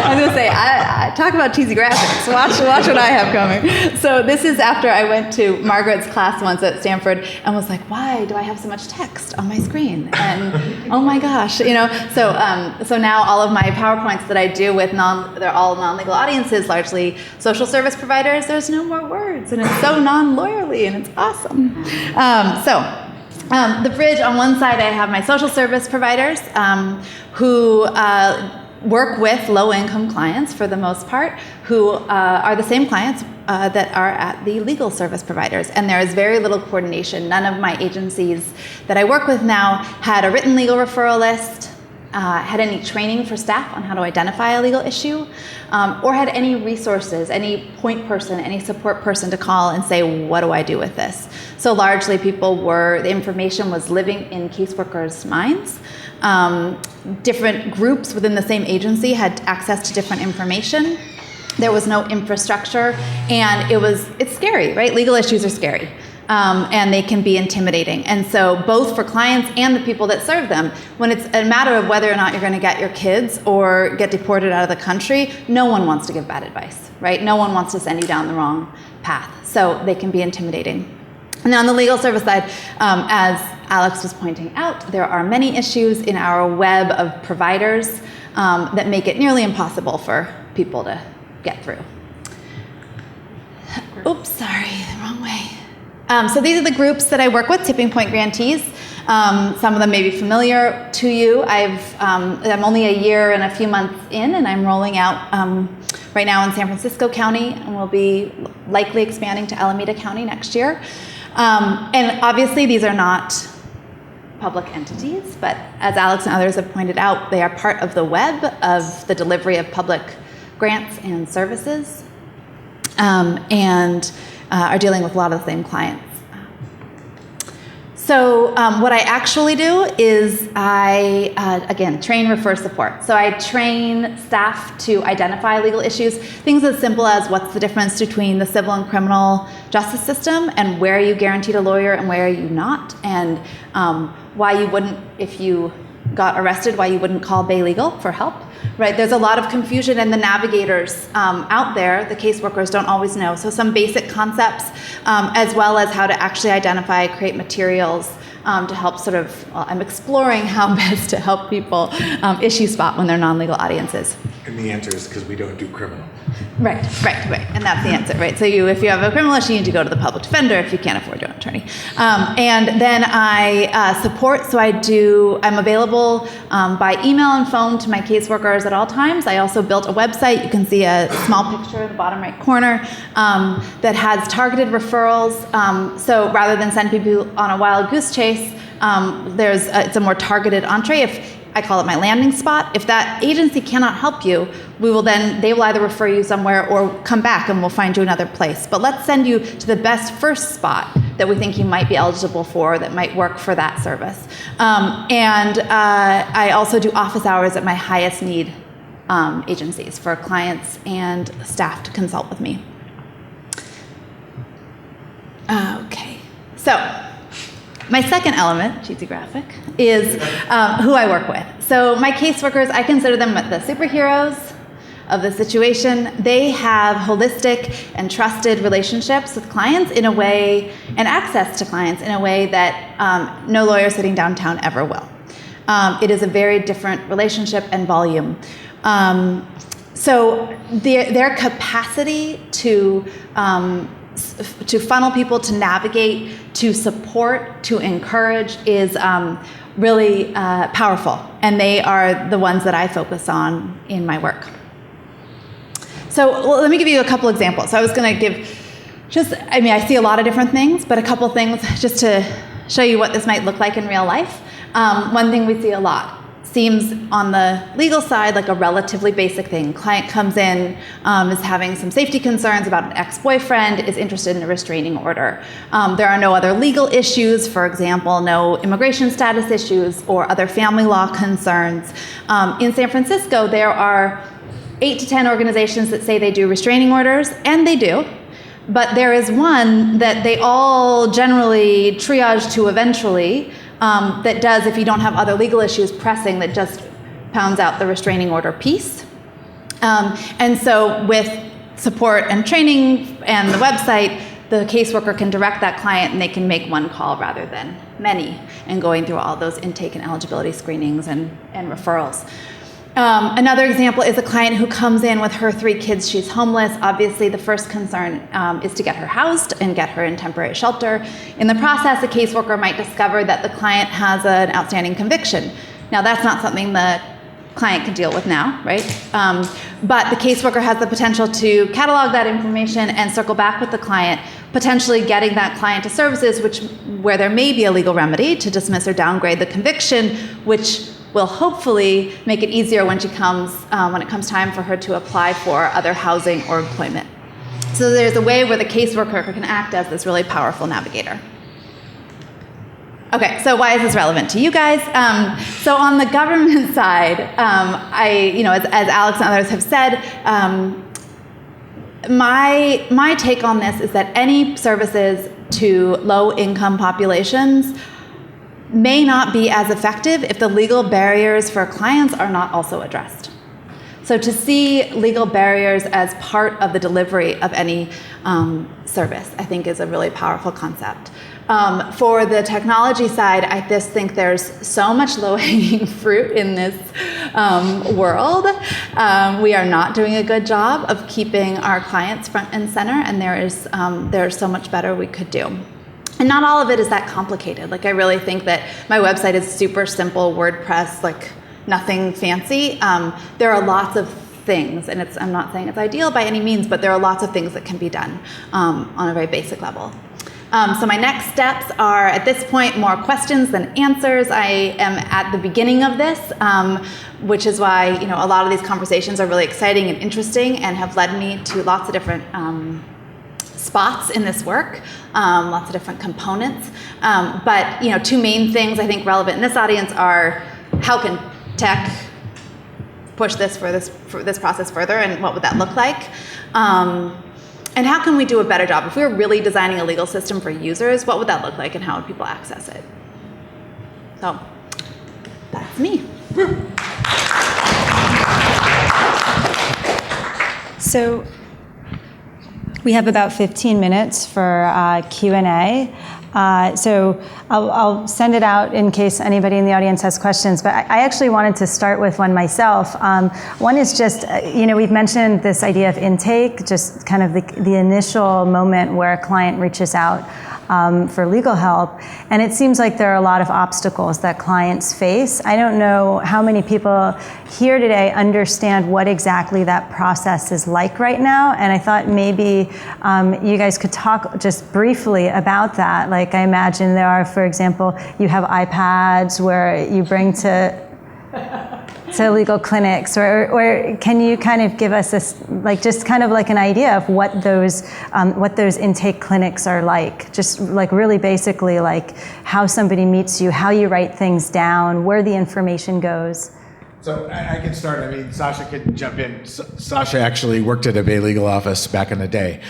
I was going to say, I talk about cheesy graphics. Watch what I have coming. So this is after I went to Margaret's class once at Stanford and was like, why do I have so much text on my screen? And oh my gosh, So now all of my PowerPoints that I do with they're all non-legal audiences, largely social service providers. There's no more words, and it's so non-lawyerly, and it's awesome. The bridge, on one side, I have my social service providers who work with low-income clients for the most part, who are the same clients that are at the legal service providers. And there is very little coordination. None of my agencies that I work with now had a written legal referral list, had any training for staff on how to identify a legal issue, or had any resources, any point person, any support person to call and say, what do I do with this? So largely the information was living in caseworkers' minds. Different groups within the same agency had access to different information. There was no infrastructure, and it's scary, right? Legal issues are scary. And they can be intimidating. And so both for clients and the people that serve them, when it's a matter of whether or not you're going to get your kids or get deported out of the country, no one wants to give bad advice, right? No one wants to send you down the wrong path. So they can be intimidating. And on the legal service side, as Alex was pointing out, there are many issues in our web of providers that make it nearly impossible for people to get through. Oops, sorry, the wrong way. So these are the groups that I work with, tipping point grantees. Some of them may be familiar to you. I'm only a year and a few months in, and I'm rolling out right now in San Francisco County, and we'll be likely expanding to Alameda County next year. And obviously these are not public entities, but as Alex and others have pointed out, they are part of the web of the delivery of public grants and services, and are dealing with a lot of the same clients. So what I actually do is again, train, refer, support. So I train staff to identify legal issues, things as simple as what's the difference between the civil and criminal justice system, and where are you guaranteed a lawyer and where are you not, and why you wouldn't, if you got arrested, why you wouldn't call Bay Legal for help. Right, there's a lot of confusion, and the navigators out there, the caseworkers, don't always know. So some basic concepts, as well as how to actually identify, create materials to help I'm exploring how best to help people issue spot when they're non-legal audiences. And the answer is because we don't do criminal. Right. And that's the answer, right? So if you have a criminal issue, you need to go to the public defender if you can't afford your own attorney. And then I support, so I'm available by email and phone to my caseworkers at all times. I also built a website. You can see a small picture in the bottom right corner that has targeted referrals. So rather than send people on a wild goose chase, it's a more targeted entree. I call it my landing spot. If that agency cannot help you, they will either refer you somewhere or come back and we'll find you another place. But let's send you to the best first spot that we think you might be eligible for, that might work for that service. And I also do office hours at my highest need agencies for clients and staff to consult with me. Okay, so my second element, cheesy graphic, is who I work with. So my caseworkers, I consider them the superheroes of the situation. They have holistic and trusted relationships with clients in a way, and access to clients in a way that no lawyer sitting downtown ever will. It is a very different relationship and volume. So their capacity to funnel people, to navigate, to support, to encourage is really powerful. And they are the ones that I focus on in my work. So let me give you a couple examples. So I was going to give I see a lot of different things, but a couple things just to show you what this might look like in real life. One thing we see a lot, seems on the legal side like a relatively basic thing. Client comes in, is having some safety concerns about an ex-boyfriend, is interested in a restraining order. There are no other legal issues, for example, no immigration status issues or other family law concerns. In San Francisco, there are 8 to 10 organizations that say they do restraining orders, and they do. But there is one that they all generally triage to eventually, that does, if you don't have other legal issues pressing, that just pounds out the restraining order piece. And so with support and training and the website, the caseworker can direct that client and they can make one call rather than many, and going through all those intake and eligibility screenings and referrals. Another example is a client who comes in with her 3 kids. She's homeless. Obviously, the first concern is to get her housed and get her in temporary shelter. In the process, a caseworker might discover that the client has an outstanding conviction. Now, that's not something the client can deal with now, right? But the caseworker has the potential to catalog that information and circle back with the client, potentially getting that client to services where there may be a legal remedy to dismiss or downgrade the conviction, which will hopefully make it easier when it comes time for her to apply for other housing or employment. So there's a way where the caseworker can act as this really powerful navigator. Okay, so why is this relevant to you guys? So on the government side, as Alex and others have said, my take on this is that any services to low-income populations may not be as effective if the legal barriers for clients are not also addressed. So to see legal barriers as part of the delivery of any service, I think, is a really powerful concept. For the technology side, I just think there's so much low-hanging fruit in this world. We are not doing a good job of keeping our clients front and center, and there's so much better we could do. And not all of it is that complicated. Like, I really think that my website is super simple, WordPress, like nothing fancy. There are lots of things, and I'm not saying it's ideal by any means, but there are lots of things that can be done on a very basic level. So my next steps are, at this point, more questions than answers. I am at the beginning of this, which is why a lot of these conversations are really exciting and interesting and have led me to lots of different spots in this work, lots of different components. But 2 main things I think relevant in this audience are, how can tech push this process further, and what would that look like? And how can we do a better job? If we were really designing a legal system for users, what would that look like, and how would people access it? So that's me. So we have about 15 minutes for Q&A. So I'll send it out in case anybody in the audience has questions, but I actually wanted to start with one myself. One is just, we've mentioned this idea of intake, just kind of the initial moment where a client reaches out for legal help. And it seems like there are a lot of obstacles that clients face. I don't know how many people here today understand what exactly that process is like right now. And I thought maybe you guys could talk just briefly about that. Like, I imagine there are, for example, you have iPads where you bring to legal clinics, or can you kind of give us this, just kind of like an idea of what those intake clinics are like, just like really basically like how somebody meets you, how you write things down, where the information goes. So I can start. I mean, Sasha could jump in. Sasha actually worked at a Bay Legal office back in the day.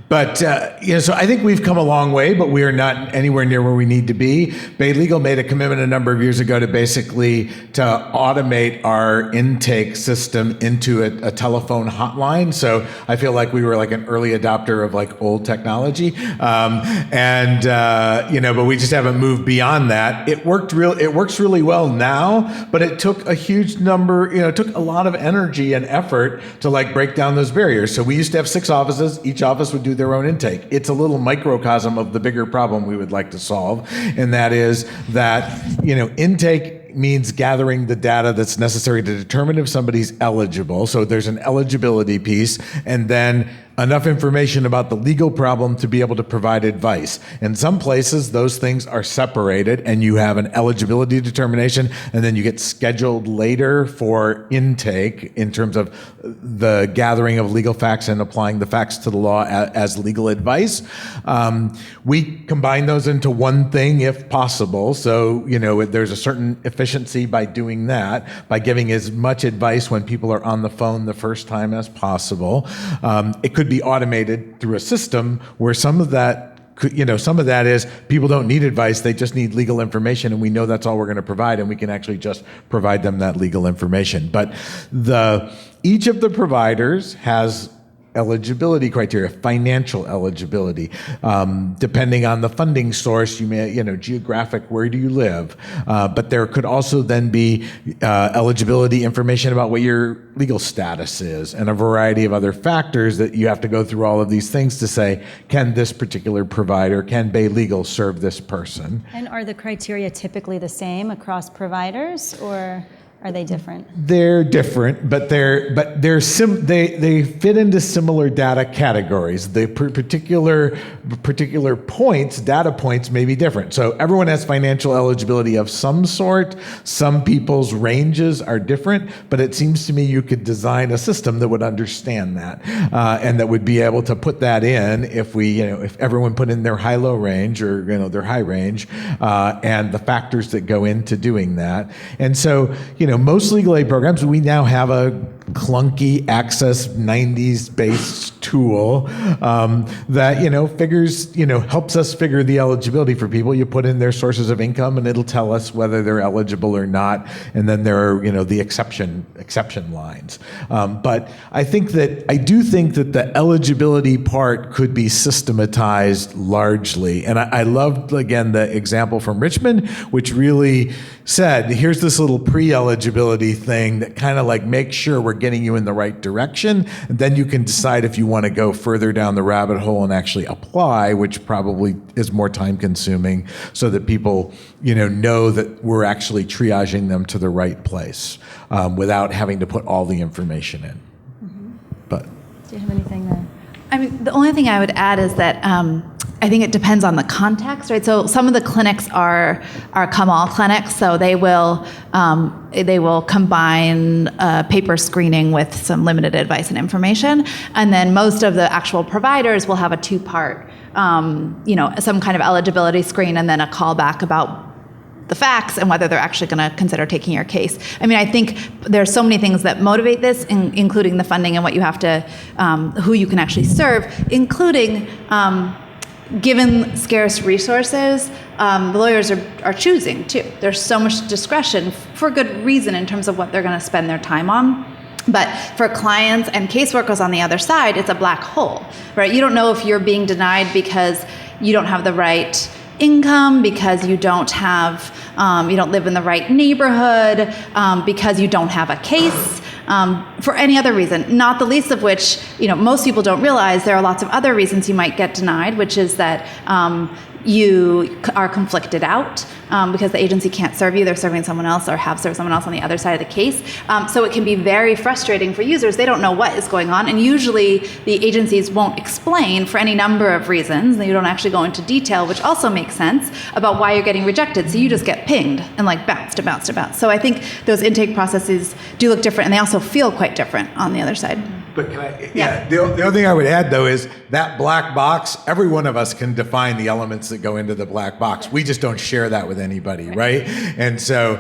But so I think we've come a long way, but we are not anywhere near where we need to be. Bay Legal made a commitment a number of years ago to basically to automate our intake system into a telephone hotline. So I feel like we were like an early adopter of like old technology, but we just haven't moved beyond that. It works really well now, but it took a huge number. It took a lot of energy and effort to like break down those barriers. So we used to have 6 offices. Each office would do their own intake. It's a little microcosm of the bigger problem we would like to solve, and that is that, intake means gathering the data that's necessary to determine if somebody's eligible. So there's an eligibility piece, and then enough information about the legal problem to be able to provide advice. In some places, those things are separated and you have an eligibility determination and then you get scheduled later for intake in terms of the gathering of legal facts and applying the facts to the law as legal advice. We combine those into one thing if possible. So, there's a certain efficiency by doing that, by giving as much advice when people are on the phone the first time as possible. It could be automated through a system where some of that is people don't need advice, they just need legal information, and we know that's all we're going to provide, and we can actually just provide them that legal information. But each of the providers has eligibility criteria, financial eligibility. Depending on the funding source, you may, geographic, where do you live? But there could also then be eligibility information about what your legal status is and a variety of other factors that you have to go through all of these things to say, can this particular provider, can Bay Legal serve this person? And are the criteria typically the same across providers, or are they different? They're different, but they fit into similar data categories. The particular data points may be different. So everyone has financial eligibility of some sort. Some people's ranges are different, but it seems to me you could design a system that would understand that and that would be able to put that in if everyone put in their high-low range or their high range and the factors that go into doing that. And so most legal aid programs, we now have a clunky Access 90s based tool that helps us figure the eligibility for people. You put in their sources of income and it'll tell us whether they're eligible or not, and then there are the exception lines. But I do think that the eligibility part could be systematized largely, and I loved again the example from Richmond, which really said, here's this little pre-eligibility thing that kind of makes sure we're getting you in the right direction, and then you can decide if you want to go further down the rabbit hole and actually apply, which probably is more time consuming, so that people know that we're actually triaging them to the right place without having to put all the information in. Mm-hmm. But do you have anything there? I mean, the only thing I would add is that I think it depends on the context, right? So some of the clinics are come-all clinics, so they will combine paper screening with some limited advice and information, and then most of the actual providers will have a two-part, some kind of eligibility screen and then a callback about the facts and whether they're actually going to consider taking your case. I mean, I think there's so many things that motivate this, including the funding and what you have to, who you can actually serve, including given scarce resources, the lawyers are choosing too. There's so much discretion for good reason in terms of what they're going to spend their time on. But for clients and caseworkers on the other side, it's a black hole, right? You don't know if you're being denied because you don't have the right income, because you don't have, you don't live in the right neighborhood, because you don't have a case, for any other reason, not the least of which, most people don't realize there are lots of other reasons you might get denied, which is that you are conflicted out because the agency can't serve you, they're serving someone else or have served someone else on the other side of the case. So it can be very frustrating for users. They don't know what is going on, and usually the agencies won't explain for any number of reasons. They don't actually go into detail, which also makes sense, about why you're getting rejected. So you just get pinged and bounced. So I think those intake processes do look different, and they also feel quite different on the other side. But can I? Yeah. The other thing I would add, though, is that black box. Every one of us can define the elements that go into the black box. We just don't share that with anybody, right? And so,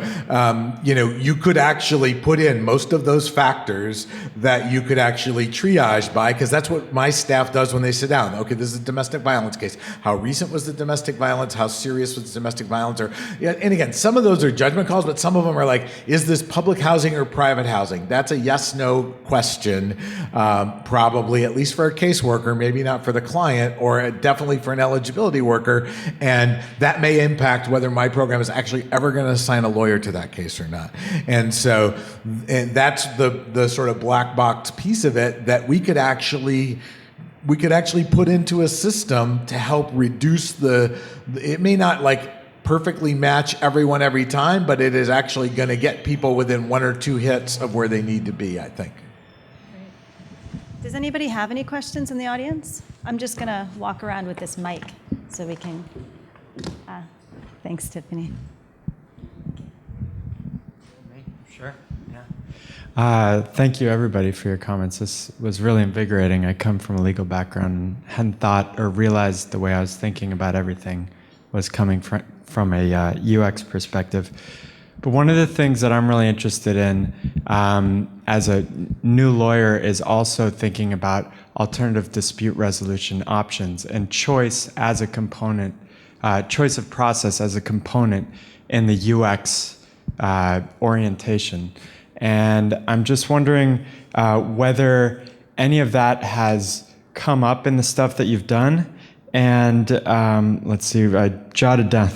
you could actually put in most of those factors that you could actually triage by, because that's what my staff does when they sit down. Okay, this is a domestic violence case. How recent was the domestic violence? How serious was the domestic violence? And again, some of those are judgment calls, but some of them are is this public housing or private housing? That's a yes/no question. Probably, at least for a caseworker, maybe not for the client, or definitely for an eligibility worker. And that may impact whether my program is actually ever going to assign a lawyer to that case or not. And so that's the sort of black box piece of it that we could actually put into a system to help reduce it may not perfectly match everyone every time, but it is actually going to get people within one or two hits of where they need to be, I think. Does anybody have any questions in the audience? I'm just going to walk around with this mic so we can. Thanks, Tiffany. Sure. Yeah. Thank you, everybody, for your comments. This was really invigorating. I come from a legal background and hadn't thought or realized the way I was thinking about everything was coming from a UX perspective. But one of the things that I'm really interested in as a new lawyer is also thinking about alternative dispute resolution options and choice as a component, choice of process as a component in the UX orientation. And I'm just wondering whether any of that has come up in the stuff that you've done. And let's see, I jotted down.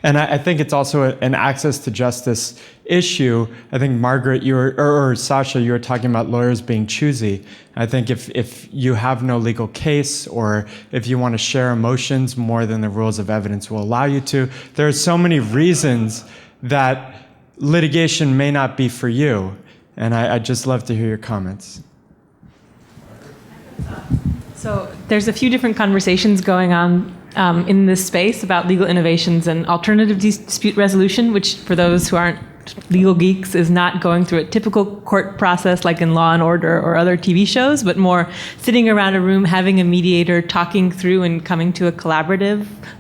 And I think it's also an access to justice issue. I think Margaret, or Sasha, you were talking about lawyers being choosy. I think if you have no legal case, or if you want to share emotions more than the rules of evidence will allow you to, there are so many reasons that litigation may not be for you. And I'd just love to hear your comments. So there's a few different conversations going on in this space about legal innovations and alternative dispute resolution, which for those who aren't legal geeks is not going through a typical court process like in Law and Order or other TV shows, but more sitting around a room, having a mediator, talking through and coming to a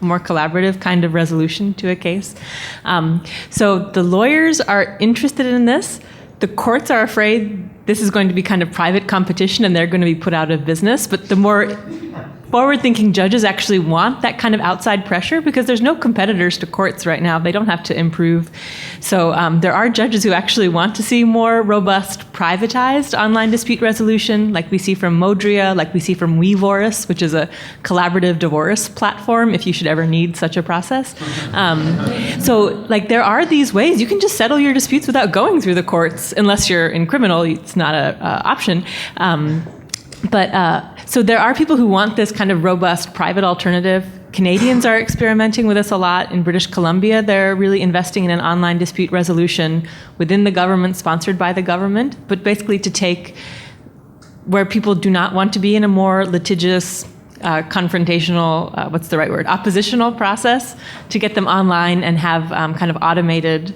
more collaborative kind of resolution to a case. So the lawyers are interested in this. The courts are afraid this is going to be kind of private competition and they're going to be put out of business. But the more forward-thinking judges actually want that kind of outside pressure because there's no competitors to courts right now. They don't have to improve. So there are judges who actually want to see more robust, privatized online dispute resolution, like we see from Modria, like we see from WeVoris, which is a collaborative divorce platform, if you should ever need such a process. So like there are these ways. You can just settle your disputes without going through the courts, unless you're in criminal. It's not an option. So there are people who want this kind of robust private alternative. Canadians are experimenting with this a lot. In British Columbia, they're really investing in an online dispute resolution within the government, sponsored by the government, but basically to take where people do not want to be in a more litigious, confrontational, oppositional process, to get them online and have kind of automated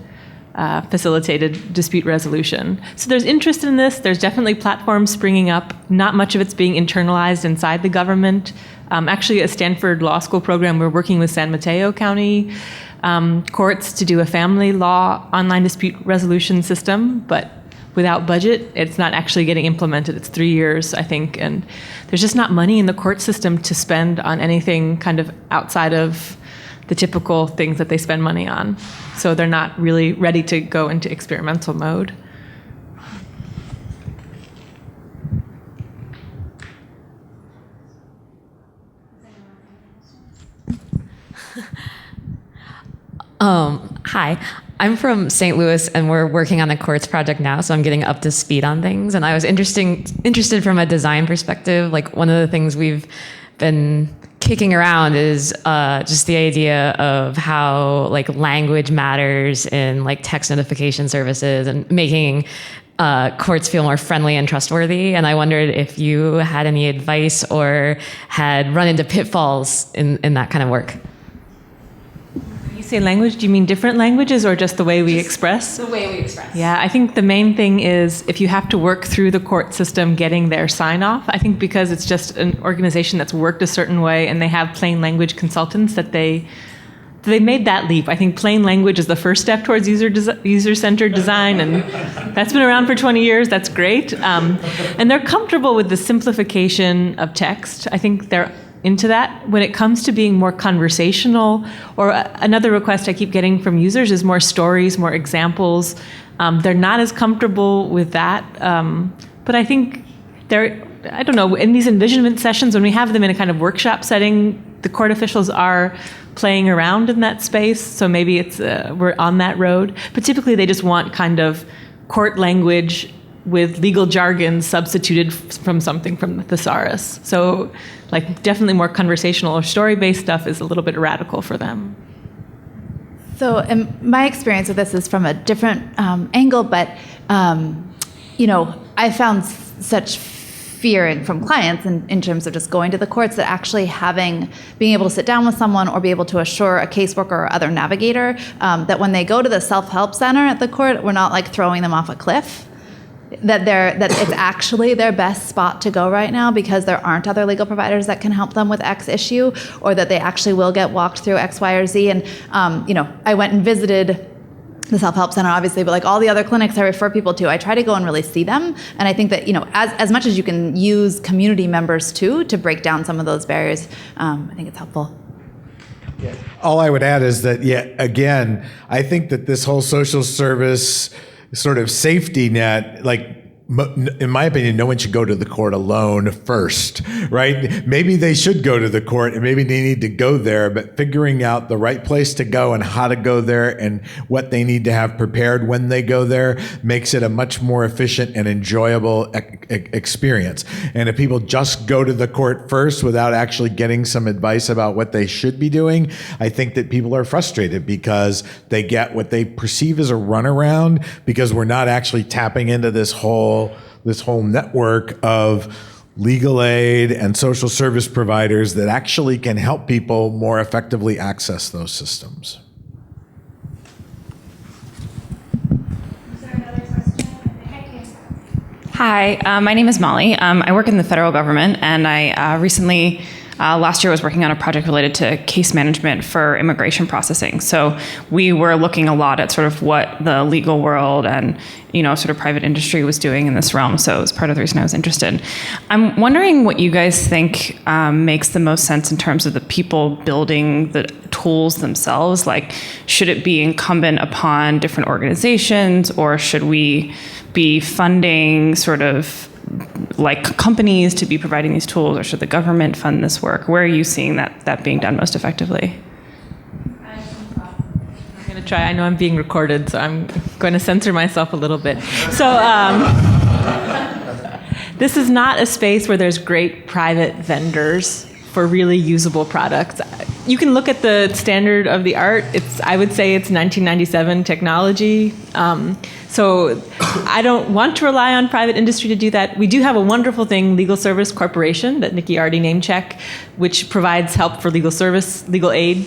facilitated dispute resolution. So there's interest in this. There's definitely platforms springing up. Not much of it's being internalized inside the government. Actually, at Stanford Law School program, we're working with San Mateo County courts to do a family law online dispute resolution system, but without budget, it's not actually getting implemented. It's 3 years, I think, and there's just not money in the court system to spend on anything kind of outside of the typical things that they spend money on. So they're not really ready to go into experimental mode. Hi, I'm from St. Louis and we're working on the courts project now, so I'm getting up to speed on things. And I was interested from a design perspective. Like one of the things we've been kicking around is just the idea of how like language matters in like text notification services and making courts feel more friendly and trustworthy. And I wondered if you had any advice or had run into pitfalls in that kind of work. When you say language, do you mean different languages or just the way we express? The way we express. Yeah, I think the main thing is if you have to work through the court system getting their sign-off, I think because it's just an organization that's worked a certain way and they have plain language consultants that they made that leap. I think plain language is the first step towards user-centered design, and that's been around for 20 years. That's great. And they're comfortable with the simplification of text. I think they're into that. When it comes to being more conversational, or another request I keep getting from users is more stories, more examples. They're not as comfortable with that. But I think I don't know, in these envisionment sessions, when we have them in a kind of workshop setting, the court officials are playing around in that space. So maybe we're on that road. But typically they just want kind of court language with legal jargon substituted from something from the thesaurus. So like definitely more conversational or story-based stuff is a little bit radical for them. So my experience with this is from a different angle, but I found such fear from clients in terms of just going to the courts, that actually being able to sit down with someone or be able to assure a caseworker or other navigator that when they go to the self-help center at the court, we're not like throwing them off a cliff. That it's actually their best spot to go right now because there aren't other legal providers that can help them with X issue, or that they actually will get walked through X, Y, or Z. And I went and visited the self-help center, obviously, but like all the other clinics I refer people to, I try to go and really see them. And I think that, as much as you can use community members too to break down some of those barriers, I think it's helpful. All I would add is that, again, I think that this whole social service sort of safety net, like, in my opinion, no one should go to the court alone first, right? Maybe they should go to the court and maybe they need to go there, but figuring out the right place to go and how to go there and what they need to have prepared when they go there makes it a much more efficient and enjoyable experience. And if people just go to the court first without actually getting some advice about what they should be doing, I think that people are frustrated because they get what they perceive as a runaround because we're not actually tapping into this whole network of legal aid and social service providers that actually can help people more effectively access those systems. Is there another question? Hi, my name is Molly. I work in the federal government, and I recently, last year, was working on a project related to case management for immigration processing. So we were looking a lot at sort of what the legal world and sort of private industry was doing in this realm. So it was part of the reason I was interested. I'm wondering what you guys think makes the most sense in terms of the people building the tools themselves. Like, should it be incumbent upon different organizations, or should we be funding sort of like companies to be providing these tools, or should the government fund this work? Where are you seeing that being done most effectively? I'm going to try. I know I'm being recorded, so I'm going to censor myself a little bit. So this is not a space where there's great private vendors for really usable products. You can look at the standard of the art. I would say it's 1997 technology. So I don't want to rely on private industry to do that. We do have a wonderful thing, Legal Service Corporation, that Nikki already name checked, which provides help for legal aid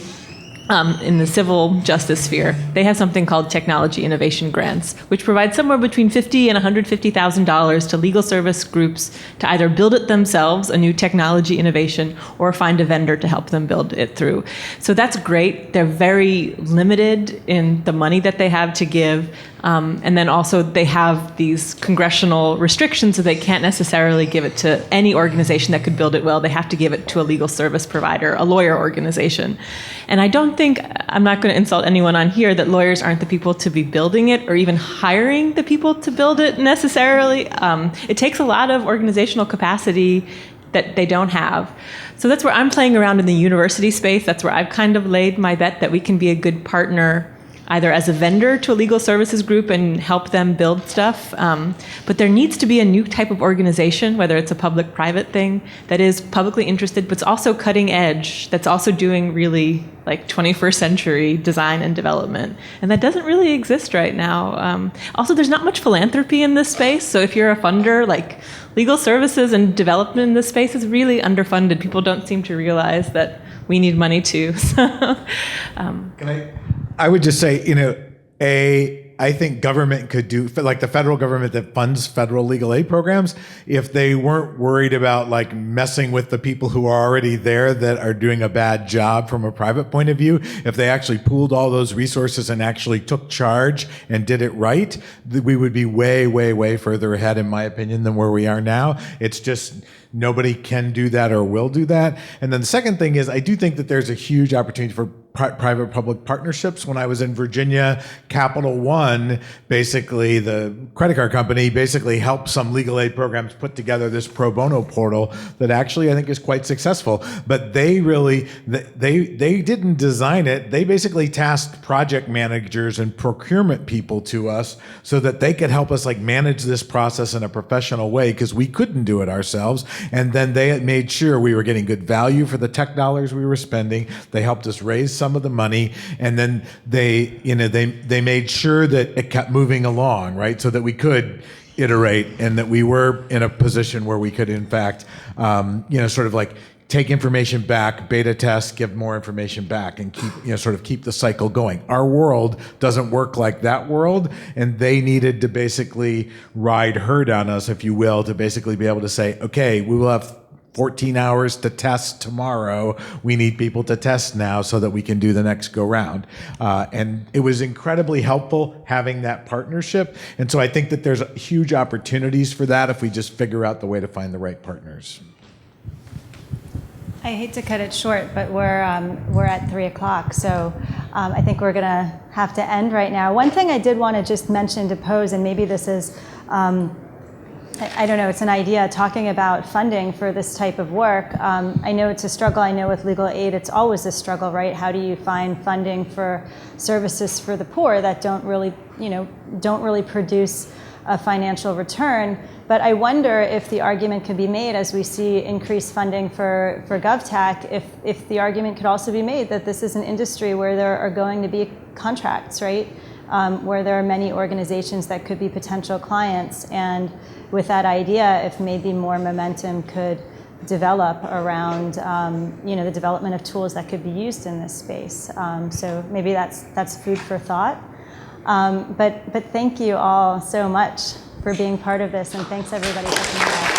in the civil justice sphere. They have something called Technology Innovation Grants, which provides somewhere between $50,000 and $150,000 to legal service groups to either build it themselves, a new technology innovation, or find a vendor to help them build it through. So that's great. They're very limited in the money that they have to give. And then also they have these congressional restrictions, so they can't necessarily give it to any organization that could build it well. They have to give it to a legal service provider, a lawyer organization. And I don't think, I'm not going to insult anyone on here, that lawyers aren't the people to be building it or even hiring the people to build it necessarily. It takes a lot of organizational capacity that they don't have. So that's where I'm playing around in the university space. That's where I've kind of laid my bet that we can be a good partner, either as a vendor to a legal services group and help them build stuff. But there needs to be a new type of organization, whether it's a public-private thing, that is publicly interested, but it's also cutting edge, that's also doing really like 21st century design and development. And that doesn't really exist right now. Also, there's not much philanthropy in this space. So if you're a funder, like legal services and development in this space is really underfunded. People don't seem to realize that we need money too. I would just say, I think government could do, like the federal government that funds federal legal aid programs, if they weren't worried about like messing with the people who are already there that are doing a bad job from a private point of view, if they actually pooled all those resources and actually took charge and did it right, we would be way, way, way further ahead, in my opinion, than where we are now. It's just nobody can do that or will do that. And then the second thing is, I do think that there's a huge opportunity for private-public partnerships. When I was in Virginia, Capital One, basically the credit card company, basically helped some legal aid programs put together this pro bono portal that actually I think is quite successful. But they didn't design it. They basically tasked project managers and procurement people to us so that they could help us like manage this process in a professional way, because we couldn't do it ourselves. And then they had made sure we were getting good value for the tech dollars we were spending. They helped us raise some of the money, and then they made sure that it kept moving along, right? So that we could iterate, and that we were in a position where we could, in fact, sort of like take information back, beta test, give more information back, and keep the cycle going. Our world doesn't work like that world, and they needed to basically ride herd on us, if you will, to basically be able to say, okay, we will have 14 hours to test tomorrow. We need people to test now so that we can do the next go round. And it was incredibly helpful having that partnership. And so I think that there's huge opportunities for that if we just figure out the way to find the right partners. I hate to cut it short, but we're at 3 o'clock, so I think we're going to have to end right now. One thing I did want to just mention to pose, and maybe this is, I don't know, it's an idea, talking about funding for this type of work. I know it's a struggle. I know with legal aid, it's always a struggle, right? How do you find funding for services for the poor that don't really produce a financial return? But I wonder if the argument could be made, as we see increased funding for GovTech, if the argument could also be made that this is an industry where there are going to be contracts, right? Where there are many organizations that could be potential clients. And with that idea, if maybe more momentum could develop around the development of tools that could be used in this space. So maybe that's food for thought. But thank you all so much for being part of this, and thanks everybody for coming out.